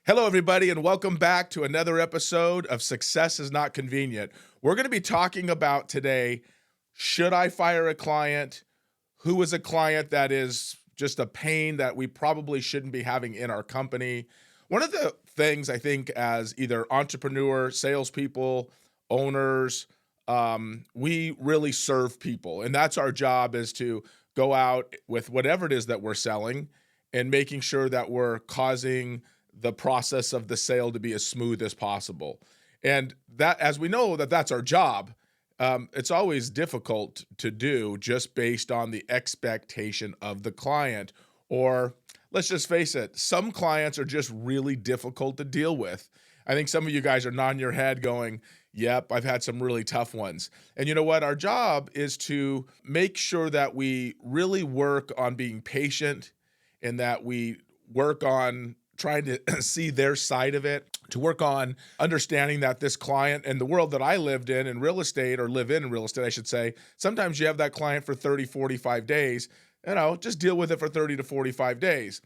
Hello, everybody, and welcome back to another episode of Success is Not Convenient. We're going to be talking about today, should I fire a client? Who is a client that is just a pain that we probably shouldn't be having in our company? One of the things I think as either entrepreneur, salespeople, owners, we really serve people. And that's our job, is to go out with whatever it is that we're selling and making sure that we're causing the process of the sale to be as smooth as possible. And that, as we know, that's our job. It's always difficult to do just based on the expectation of the client. Or let's just face it, some clients are just really difficult to deal with. I think some of you guys are nodding your head going, yep, I've had some really tough ones. And you know what? Our job is to make sure that we really work on being patient and that we work on trying to see their side of it, to work on understanding that this client and the world that I lived in real estate, or live in real estate, I should say, sometimes you have that client for 30, 45 days, just deal with it for 30 to 45 days.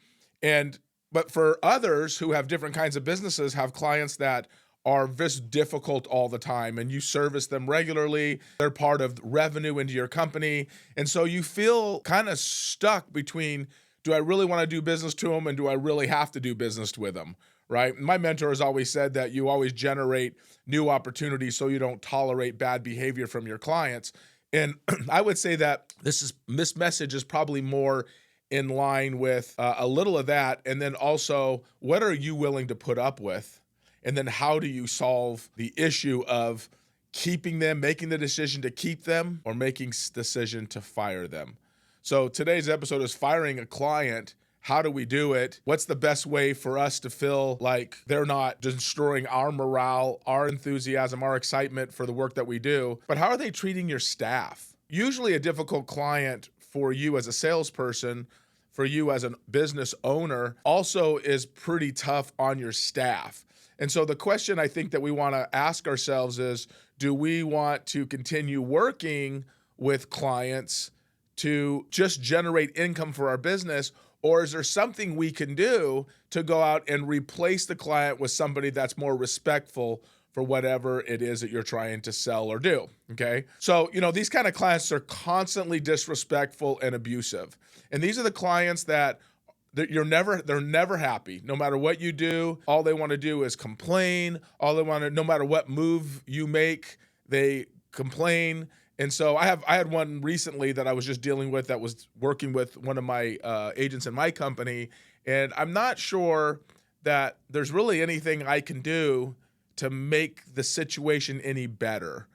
But for others who have different kinds of businesses, have clients that are just difficult all the time, and you service them regularly. They're part of revenue into your company. And so you feel kind of stuck between, do I really want to do business to them, and do I really have to do business with them, right? My mentor has always said that you always generate new opportunities so you don't tolerate bad behavior from your clients. And I would say that this message is probably more in line with a little of that. And then also, what are you willing to put up with? And then how do you solve the issue of keeping them, making the decision to keep them, or making decision to fire them? So today's episode is firing a client. How do we do it? What's the best way for us to feel like they're not destroying our morale, our enthusiasm, our excitement for the work that we do? But how are they treating your staff? Usually a difficult client for you as a salesperson, for you as a business owner, also is pretty tough on your staff. And so the question I think that we want to ask ourselves is, do we want to continue working with clients to just generate income for our business, or is there something we can do to go out and replace the client with somebody that's more respectful for whatever it is that you're trying to sell or do? Okay. So, these kind of clients are constantly disrespectful and abusive. And these are the clients that they're never happy. No matter what you do, all they want to do is complain. No matter what move you make, they complain. And so I had one recently that I was just dealing with, that was working with one of my agents in my company. And I'm not sure that there's really anything I can do to make the situation any better.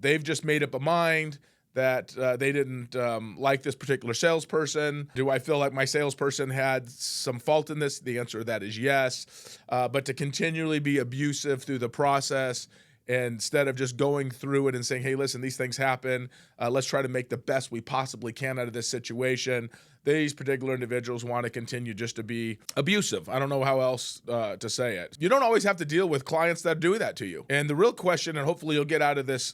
They've just made up a mind that they didn't like this particular salesperson. Do I feel like my salesperson had some fault in this? The answer to that is yes. But to continually be abusive through the process, instead of just going through it and saying, hey, listen, these things happen. Let's try to make the best we possibly can out of this situation. These particular individuals want to continue just to be abusive. I don't know how else to say it. You don't always have to deal with clients that do that to you. And the real question, and hopefully you'll get out of this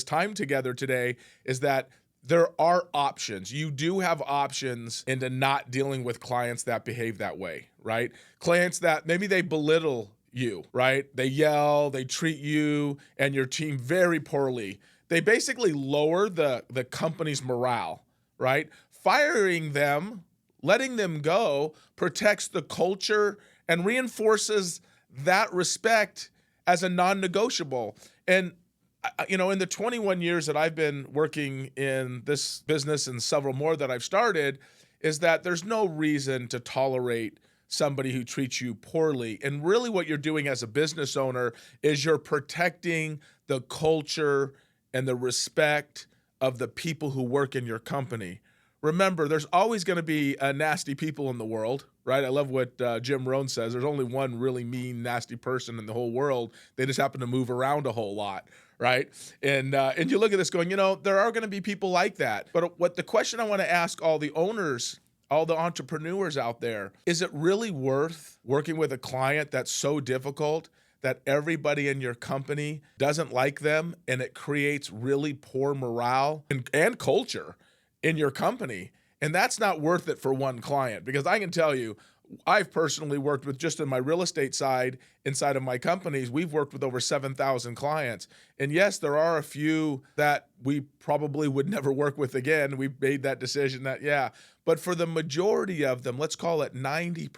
time together today, is that there are options. You do have options into not dealing with clients that behave that way, right? Clients that maybe they belittle you, right? They yell, they treat you and your team very poorly. They basically lower the company's morale, right? Firing them, letting them go, protects the culture and reinforces that respect as a non-negotiable. And in the 21 years that I've been working in this business, and several more that I've started, is that there's no reason to tolerate somebody who treats you poorly. And really what you're doing as a business owner is you're protecting the culture and the respect of the people who work in your company. Remember, there's always going to be nasty people in the world, right? I love what Jim Rohn says. There's only one really mean, nasty person in the whole world. They just happen to move around a whole lot, right? And you look at this going, there are going to be people like that. But what the question I want to ask all the owners, all the entrepreneurs out there, is it really worth working with a client that's so difficult that everybody in your company doesn't like them, and it creates really poor morale and culture in your company? And that's not worth it for one client, because I can tell you, I've personally worked with, just in my real estate side, inside of my companies, we've worked with over 7,000 clients. And yes, there are a few that we probably would never work with again. We've made that decision that, yeah. But for the majority of them, let's call it 90%,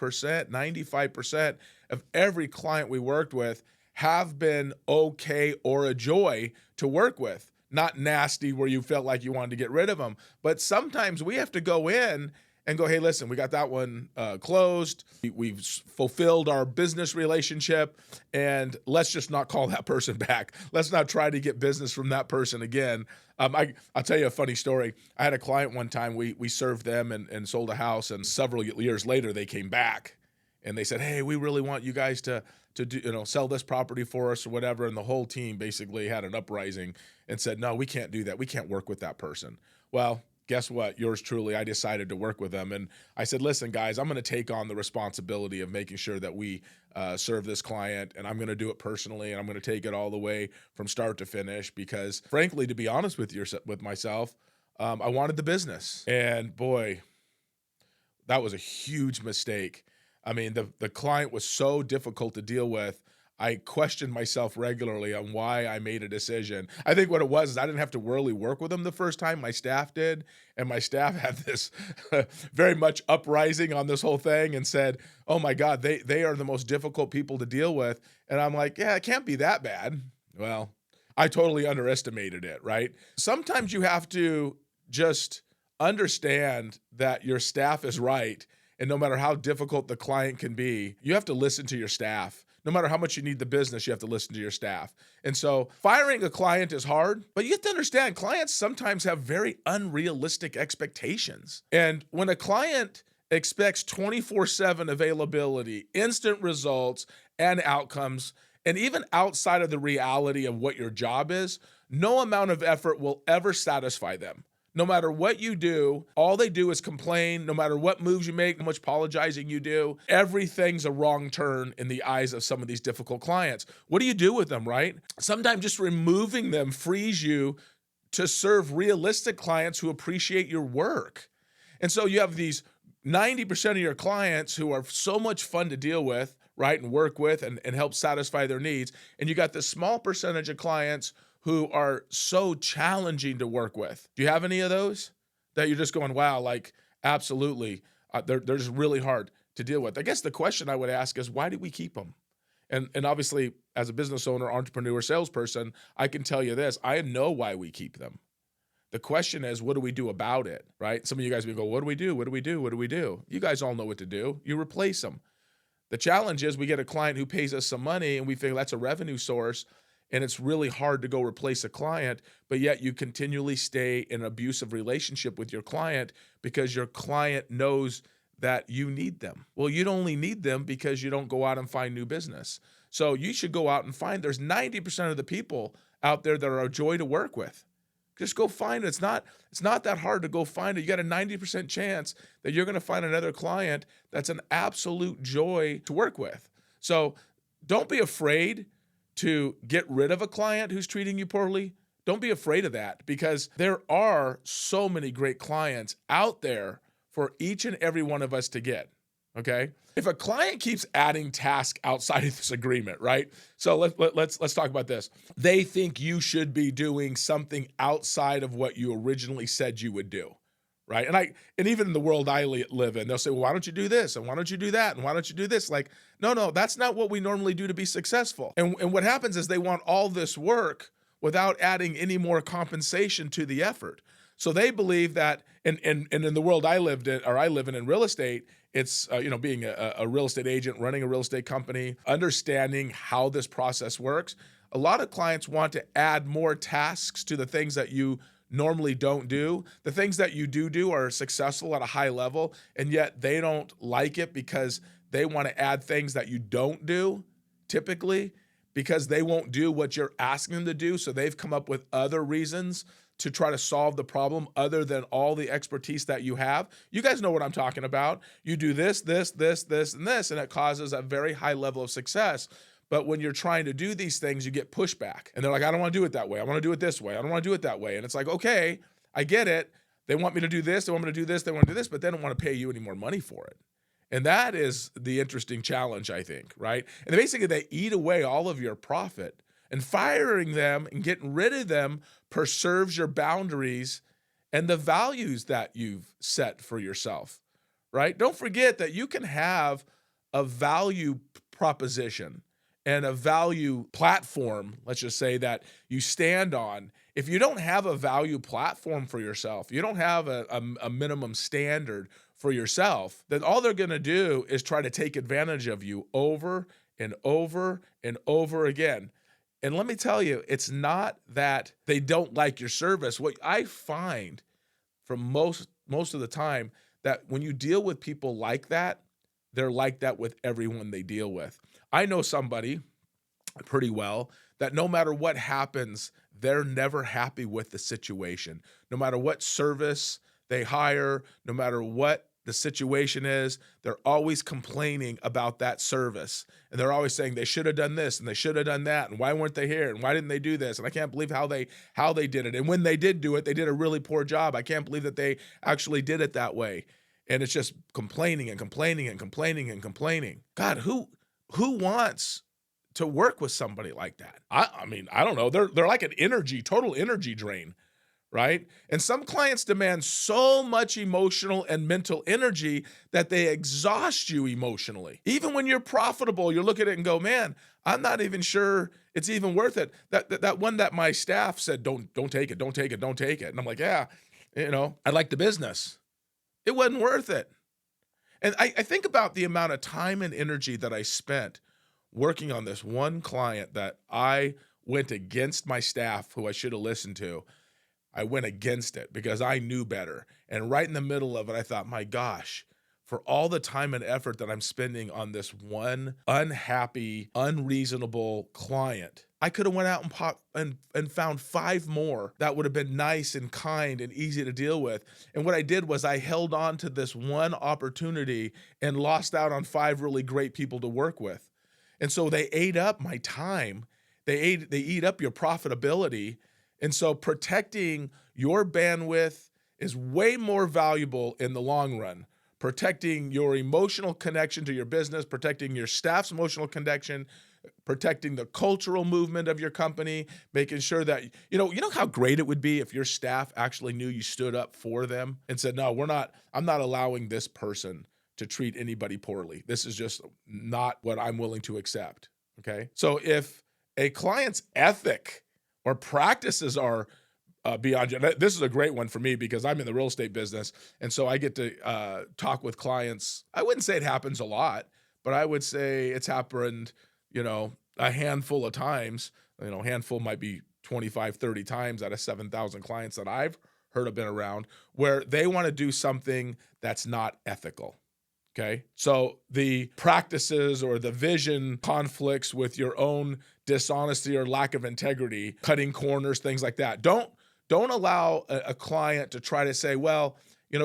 95% of every client we worked with have been okay or a joy to work with. Not nasty where you felt like you wanted to get rid of them. But sometimes we have to go in and go, hey, listen, we got that one closed. We've fulfilled our business relationship, and let's just not call that person back. Let's not try to get business from that person again. I'll tell you a funny story. I had a client one time, we served them and sold a house, and several years later they came back and they said, hey, we really want you guys to do, sell this property for us or whatever. And the whole team basically had an uprising and said, no, we can't do that. We can't work with that person. Well, guess what? Yours truly, I decided to work with them. And I said, listen, guys, I'm going to take on the responsibility of making sure that we serve this client, and I'm going to do it personally, and I'm going to take it all the way from start to finish because, frankly, to be honest with myself, I wanted the business. And boy, that was a huge mistake. I mean, the client was so difficult to deal with. I questioned myself regularly on why I made a decision. I think what it was is I didn't have to really work with them the first time. My staff did, and my staff had this very much uprising on this whole thing and said, oh my God, they are the most difficult people to deal with. And I'm like, yeah, it can't be that bad. Well, I totally underestimated it, right? Sometimes you have to just understand that your staff is right. And no matter how difficult the client can be, you have to listen to your staff. No matter how much you need the business, you have to listen to your staff. And so firing a client is hard, but you have to understand clients sometimes have very unrealistic expectations. And when a client expects 24/7 availability, instant results, and outcomes, and even outside of the reality of what your job is, no amount of effort will ever satisfy them. No matter what you do, all they do is complain. No matter what moves you make, how much apologizing you do, everything's a wrong turn in the eyes of some of these difficult clients. What do you do with them, right? Sometimes just removing them frees you to serve realistic clients who appreciate your work. And so you have these 90% of your clients who are so much fun to deal with, right, and work with and help satisfy their needs. And you got this small percentage of clients who are so challenging to work with. Do you have any of those that you're just going, wow, like absolutely, they're just really hard to deal with? I guess the question I would ask is, why do we keep them? And obviously, as a business owner, entrepreneur, salesperson, I can tell you this, I know why we keep them. The question is, what do we do about it, right? Some of you guys will go, what do we do? What do we do? What do we do? You guys all know what to do. You replace them. The challenge is we get a client who pays us some money and we figure that's a revenue source, and it's really hard to go replace a client, but yet you continually stay in an abusive relationship with your client because your client knows that you need them. Well, you only need them because you don't go out and find new business. So you should go out and find, there's 90% of the people out there that are a joy to work with. Just go find it. It's not that hard to go find it. You got a 90% chance that you're going to find another client that's an absolute joy to work with. So don't be afraid to get rid of a client who's treating you poorly. Don't be afraid of that because there are so many great clients out there for each and every one of us to get, okay? If a client keeps adding tasks outside of this agreement, right? So let's talk about this. They think you should be doing something outside of what you originally said you would do, right? And even in the world I live in, they'll say, well, why don't you do this? And why don't you do that? And why don't you do this? Like, no, that's not what we normally do to be successful. And what happens is they want all this work without adding any more compensation to the effort. So they believe that, and in the world I live in real estate, it's being a real estate agent, running a real estate company, understanding how this process works. A lot of clients want to add more tasks to the things that you normally don't do. The things that you do are successful at a high level, and yet they don't like it because they want to add things that you don't do typically because they won't do what you're asking them to do. So they've come up with other reasons to try to solve the problem other than all the expertise that you have. You guys know what I'm talking about. You do this, and this, and it causes a very high level of success. But when you're trying to do these things, you get pushback. And they're like, I don't want to do it that way. I want to do it this way. I don't want to do it that way. And it's like, okay, I get it. They want me to do this. They want me to do this. They want to do this, but they don't want to pay you any more money for it. And that is the interesting challenge, I think, right? And basically, they eat away all of your profit, and firing them and getting rid of them preserves your boundaries and the values that you've set for yourself, right? Don't forget that you can have a value proposition and a value platform, let's just say, that you stand on. If you don't have a value platform for yourself, you don't have a minimum standard for yourself, then all they're going to do is try to take advantage of you over and over and over again. And let me tell you, it's not that they don't like your service. What I find from most of the time, that when you deal with people like that, they're like that with everyone they deal with. I know somebody pretty well that no matter what happens, they're never happy with the situation. No matter what service they hire, no matter what the situation is, they're always complaining about that service. And they're always saying they should have done this and they should have done that. And why weren't they here? And why didn't they do this? And I can't believe how they did it. And when they did do it, they did a really poor job. I can't believe that they actually did it that way. And it's just complaining and complaining and complaining and complaining. God, who wants to work with somebody like that? I mean, I don't know. They're like an total energy drain, right? And some clients demand so much emotional and mental energy that they exhaust you emotionally. Even when you're profitable, you look at it and go, man, I'm not even sure it's even worth it. That one that my staff said, don't take it, don't take it, don't take it. And I'm like, yeah, I like the business. It wasn't worth it. And I think about the amount of time and energy that I spent working on this one client that I went against my staff, who I should have listened to. I went against it because I knew better. And right in the middle of it, I thought, my gosh, for all the time and effort that I'm spending on this one unhappy, unreasonable client, I could have went out and found 5 more that would have been nice and kind and easy to deal with. And what I did was I held on to this one opportunity and lost out on 5 really great people to work with. And so they ate up my time. They eat up your profitability. And so protecting your bandwidth is way more valuable in the long run. Protecting your emotional connection to your business, protecting your staff's emotional connection, protecting the cultural movement of your company, making sure that, you know how great it would be if your staff actually knew you stood up for them and said, no, I'm not allowing this person to treat anybody poorly. This is just not what I'm willing to accept. Okay. So if a client's ethic or practices are beyond you, this is a great one for me because I'm in the real estate business. And so I get to talk with clients. I wouldn't say it happens a lot, but I would say it's happened, a handful of times. Handful might be 25, 30 times out of 7,000 clients that I've heard have been around, where they want to do something that's not ethical. Okay. So the practices or the vision conflicts with your own dishonesty or lack of integrity, cutting corners, things like that. Don't allow a client to try to say, well,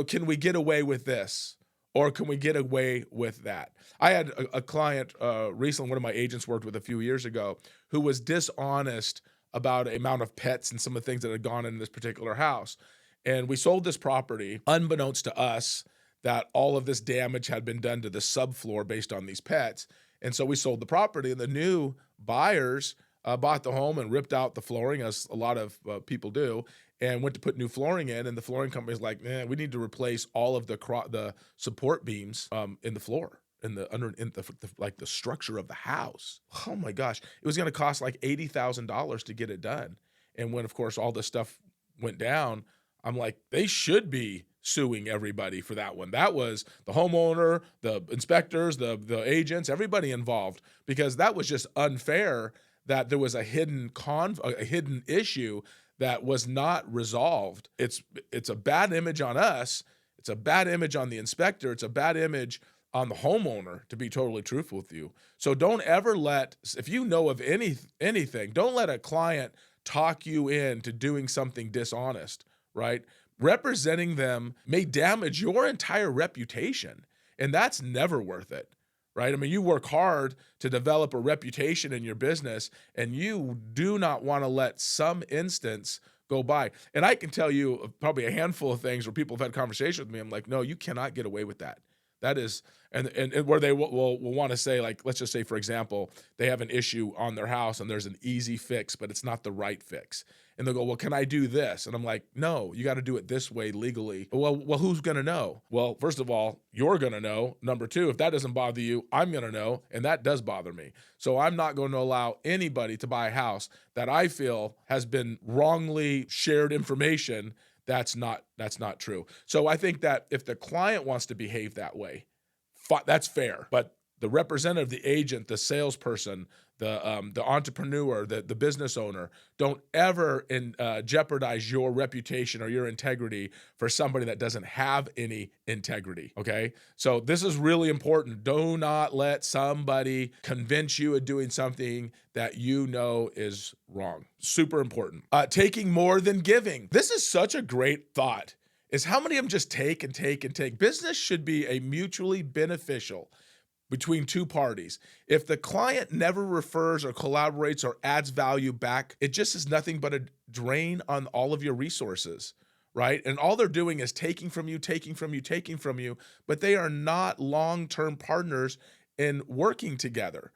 can we get away with this? Or can we get away with that? I had a client recently, one of my agents worked with a few years ago, who was dishonest about the amount of pets and some of the things that had gone in this particular house. And we sold this property, unbeknownst to us, that all of this damage had been done to the subfloor based on these pets. And so we sold the property, and the new buyers bought the home and ripped out the flooring, as a lot of people do, and went to put new flooring in. And the flooring company's like, man, we need to replace all of the support beams in the floor, in the structure of the house. Oh my gosh, it was going to cost like $80,000 to get it done. And when, of course, all this stuff went down, I'm like, they should be suing everybody for that one. That was the homeowner, the inspectors, the agents, everybody involved, because that was just unfair that there was a hidden issue that was not resolved. It's a bad image on us. It's a bad image on the inspector. It's a bad image on the homeowner, to be totally truthful with you. So don't ever if you know of anything, don't let a client talk you into doing something dishonest, right? Representing them may damage your entire reputation, and that's never worth it, right? I mean, you work hard to develop a reputation in your business, and you do not want to let some instance go by. And I can tell you probably a handful of things where people have had conversations with me. I'm like, no, you cannot get away with that. That is, and where they will want to say, like, let's just say, for example, they have an issue on their house and there's an easy fix, but it's not the right fix. And they'll go, well, can I do this? And I'm like, no, you got to do it this way legally. Well, who's going to know? Well, first of all, you're going to know. Number two, if that doesn't bother you, I'm going to know. And that does bother me. So I'm not going to allow anybody to buy a house that I feel has been wrongly shared information. That's not true. So I think that if the client wants to behave that way, that's fair. But the representative, the agent, the salesperson, the entrepreneur, the business owner, don't ever jeopardize your reputation or your integrity for somebody that doesn't have any integrity, okay? So this is really important. Do not let somebody convince you of doing something that you know is wrong. Super important. Taking more than giving. This is such a great thought, is how many of them just take and take and take. Business should be a mutually beneficial between two parties. If the client never refers or collaborates or adds value back, it just is nothing but a drain on all of your resources, right? And all they're doing is taking from you, taking from you, taking from you, but they are not long-term partners in working together.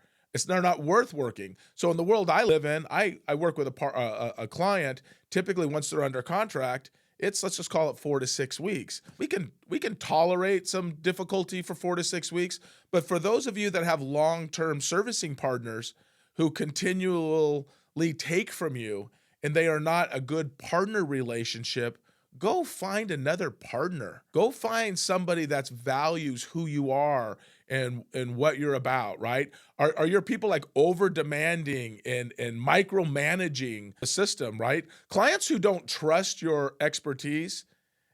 They're not worth working. So in the world I live in, I work with a client, typically once they're under contract, let's just call it 4 to 6 weeks. We can tolerate some difficulty for 4 to 6 weeks, but for those of you that have long-term servicing partners who continually take from you and they are not a good partner relationship, go find another partner. Go find somebody that values who you are and what you're about, right? Are your people like over demanding and micromanaging the system, right? Clients who don't trust your expertise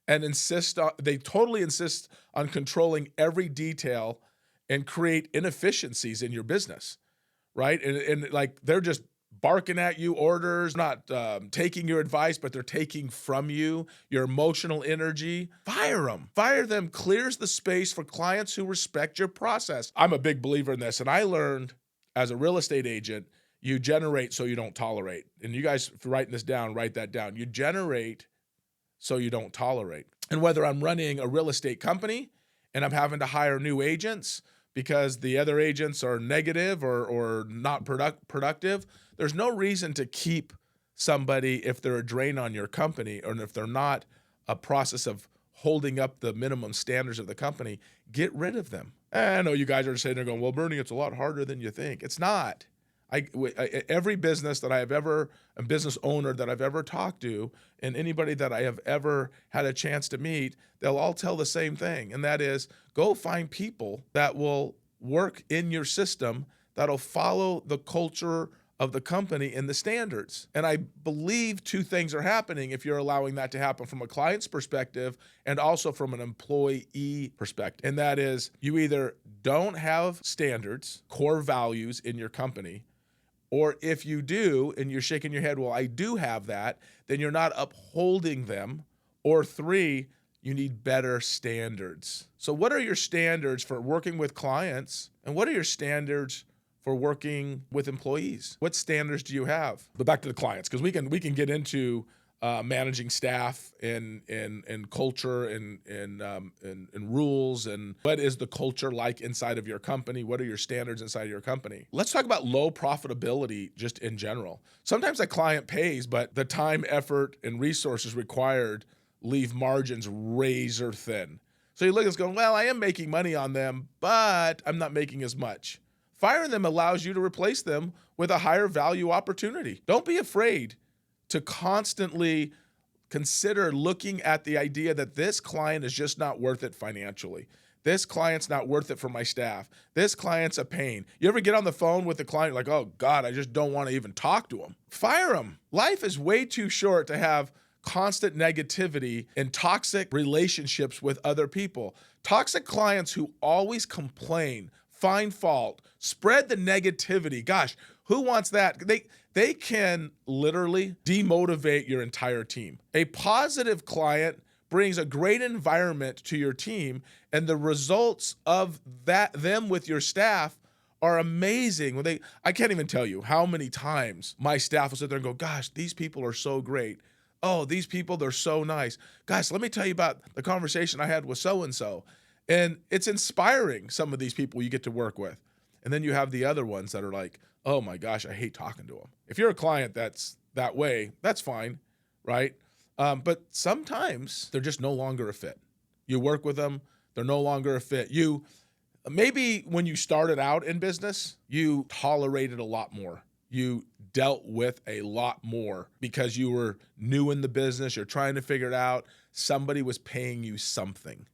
and they totally insist on controlling every detail and create inefficiencies in your business, right? And like they're just barking at you orders, not taking your advice, but they're taking from you your emotional energy. Fire them. Fire them clears the space for clients who respect your process. I'm a big believer in this, and I learned as a real estate agent, you generate so you don't tolerate. And you guys, if you're writing this down, write that down. You generate so you don't tolerate. And whether I'm running a real estate company and I'm having to hire new agents because the other agents are negative or not productive, there's no reason to keep somebody if they're a drain on your company or if they're not a process of holding up the minimum standards of the company. Get rid of them. I know you guys are sitting there going, well, Bernie, it's a lot harder than you think. It's not. Every business that I have ever, a business owner that I've ever talked to, and anybody that I have ever had a chance to meet, they'll all tell the same thing, and that is go find people that will work in your system, that'll follow the culture of the company and the standards. And I believe two things are happening if you're allowing that to happen from a client's perspective and also from an employee perspective. And that is you either don't have standards, core values in your company, or if you do and you're shaking your head, well, I do have that, then you're not upholding them. Or three, you need better standards. So what are your standards for working with clients? And what are your standards for working with employees? What standards do you have? But back to the clients, because we can get into managing staff and culture and rules and what is the culture like inside of your company? What are your standards inside of your company? Let's talk about low profitability just in general. Sometimes a client pays, but the time, effort, and resources required leave margins razor thin. So you look at this going, well, I am making money on them, but I'm not making as much. Firing them allows you to replace them with a higher value opportunity. Don't be afraid to constantly consider looking at the idea that this client is just not worth it financially. This client's not worth it for my staff. This client's a pain. You ever get on the phone with the client like, oh God, I just don't want to even talk to him. Fire him. Life is way too short to have constant negativity and toxic relationships with other people. Toxic clients who always complain, find fault, spread the negativity. Gosh, who wants that? They can literally demotivate your entire team. A positive client brings a great environment to your team, and the results of them with your staff are amazing. I can't even tell you how many times my staff will sit there and go, gosh, these people are so great. Oh, these people, they're so nice. Guys, let me tell you about the conversation I had with so-and-so. And it's inspiring, some of these people you get to work with. And then you have the other ones that are like, oh my gosh, I hate talking to them. If you're a client that's that way, that's fine, right? But sometimes they're just no longer a fit. You work with them, they're no longer a fit. Maybe when you started out in business, you tolerated a lot more. You dealt with a lot more because you were new in the business. You're trying to figure it out. Somebody was paying you something,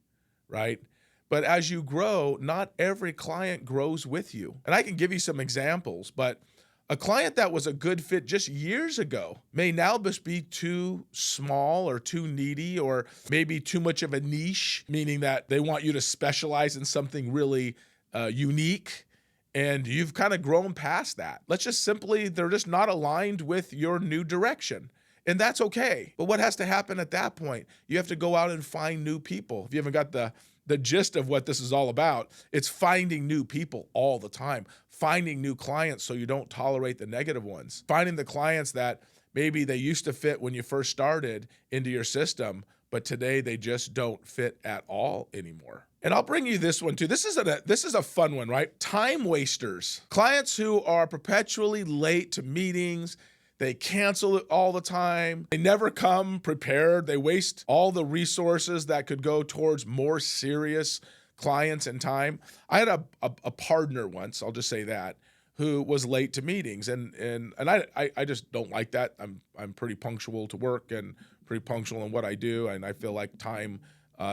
right? But as you grow, not every client grows with you. And I can give you some examples, but a client that was a good fit just years ago may now just be too small or too needy or maybe too much of a niche, meaning that they want you to specialize in something really unique. And you've kind of grown past that. Let's just simply, they're just not aligned with your new direction. And that's okay. But what has to happen at that point? You have to go out and find new people. If you haven't got the gist of what this is all about, it's finding new people all the time, finding new clients so you don't tolerate the negative ones, finding the clients that maybe they used to fit when you first started into your system, but today they just don't fit at all anymore. And I'll bring you this one too. This is a fun one, right? Time wasters. Clients who are perpetually late to meetings. They cancel it all the time. They never come prepared. They waste all the resources that could go towards more serious clients and time. I had a partner once, I'll just say that, who was late to meetings. And I just don't like that. I'm pretty punctual to work and pretty punctual in what I do. And I feel like time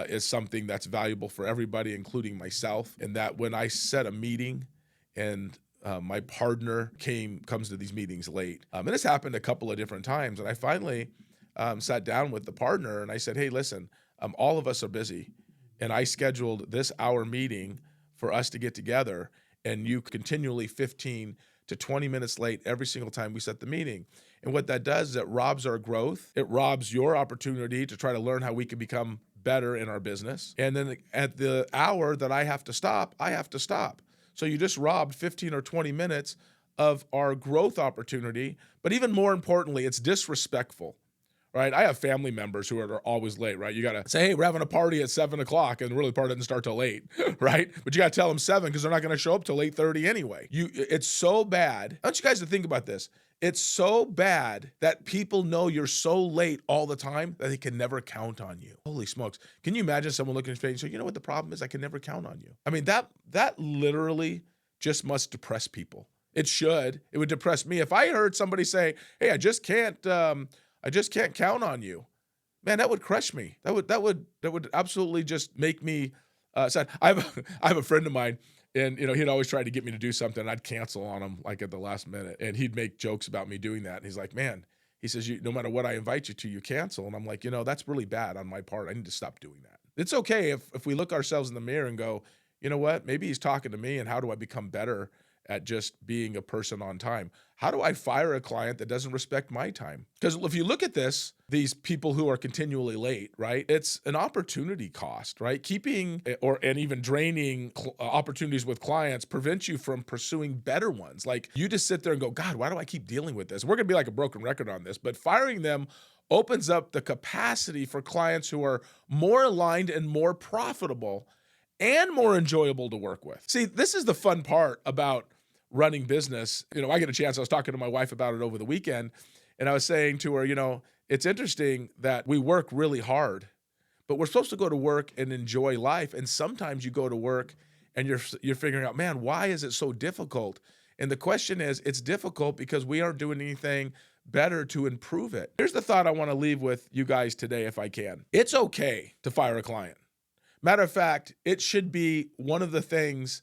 is something that's valuable for everybody, including myself. And that when I set a meeting and my partner comes to these meetings late. And this happened a couple of different times. And I finally sat down with the partner and I said, hey, listen, all of us are busy. And I scheduled this hour meeting for us to get together. And you continually 15 to 20 minutes late every single time we set the meeting. And what that does is it robs our growth. It robs your opportunity to try to learn how we can become better in our business. And then at the hour that I have to stop, I have to stop. So you just robbed 15 or 20 minutes of our growth opportunity. But even more importantly, it's disrespectful, right? I have family members who are always late, right? You got to say, hey, we're having a party at 7 o'clock, and really the party doesn't start till 8, right? But you got to tell them 7 because they're not going to show up till 8:30 anyway. It's so bad. I want you guys to think about this. It's so bad that people know you're so late all the time that they can never count on you. Holy smokes. Can you imagine someone looking at your face and saying, you know what the problem is? I can never count on you. I mean, that literally just must depress people. It should. It would depress me. If I heard somebody say, hey, I just can't count on you. Man, that would crush me. That would absolutely just make me sad. I have a friend of mine. And, he'd always try to get me to do something. And I'd cancel on him like at the last minute. And he'd make jokes about me doing that. And he's like, man, he says, no matter what I invite you to, you cancel. And I'm like, that's really bad on my part. I need to stop doing that. It's okay if we look ourselves in the mirror and go, you know what, maybe he's talking to me and how do I become better at just being a person on time? How do I fire a client that doesn't respect my time? Because if you look at this, these people who are continually late, right? It's an opportunity cost, right? Keeping and even draining opportunities with clients prevents you from pursuing better ones. Like you just sit there and go, God, why do I keep dealing with this? We're going to be like a broken record on this, but firing them opens up the capacity for clients who are more aligned and more profitable and more enjoyable to work with. See, this is the fun part about running business. I get a chance. I was talking to my wife about it over the weekend, and I was saying to her, it's interesting that we work really hard, but we're supposed to go to work and enjoy life. And sometimes you go to work and you're figuring out, man, why is it so difficult? And the question is, it's difficult because we aren't doing anything better to improve it. Here's the thought I want to leave with you guys today, if I can. It's okay to fire a client. Matter of fact, it should be one of the things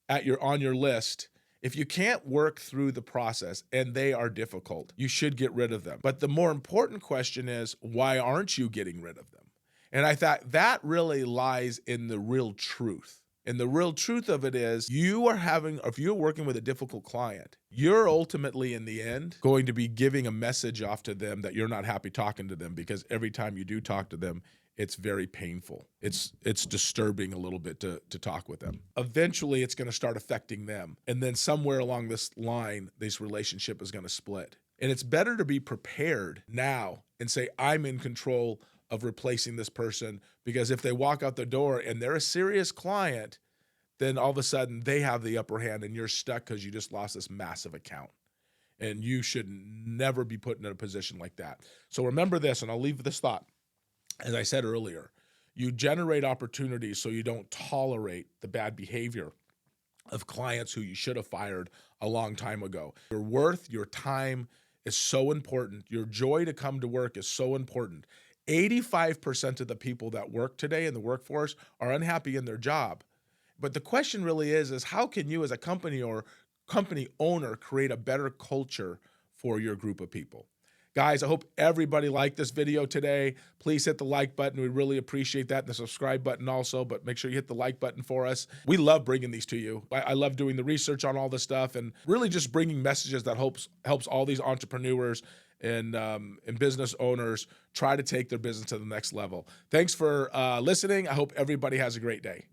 on your list. If you can't work through the process and they are difficult, you should get rid of them. But the more important question is, why aren't you getting rid of them? And I thought that really lies in the real truth. And the real truth of it is if you're working with a difficult client, you're ultimately in the end going to be giving a message off to them that you're not happy talking to them, because every time you do talk to them, it's very painful. It's disturbing a little bit to talk with them. Eventually, it's going to start affecting them. And then somewhere along this line, this relationship is going to split. And it's better to be prepared now and say, I'm in control of replacing this person, because if they walk out the door and they're a serious client, then all of a sudden they have the upper hand and you're stuck because you just lost this massive account. And you should never be put in a position like that. So remember this, and I'll leave this thought. As I said earlier, you generate opportunities so you don't tolerate the bad behavior of clients who you should have fired a long time ago. Your worth, your time is so important. Your joy to come to work is so important. 85% of the people that work today in the workforce are unhappy in their job. But the question really is how can you as a company or company owner create a better culture for your group of people? Guys, I hope everybody liked this video today. Please hit the like button. We really appreciate that, and the subscribe button also, but make sure you hit the like button for us. We love bringing these to you. I love doing the research on all this stuff and really just bringing messages that helps all these entrepreneurs and business owners try to take their business to the next level. Thanks for listening. I hope everybody has a great day.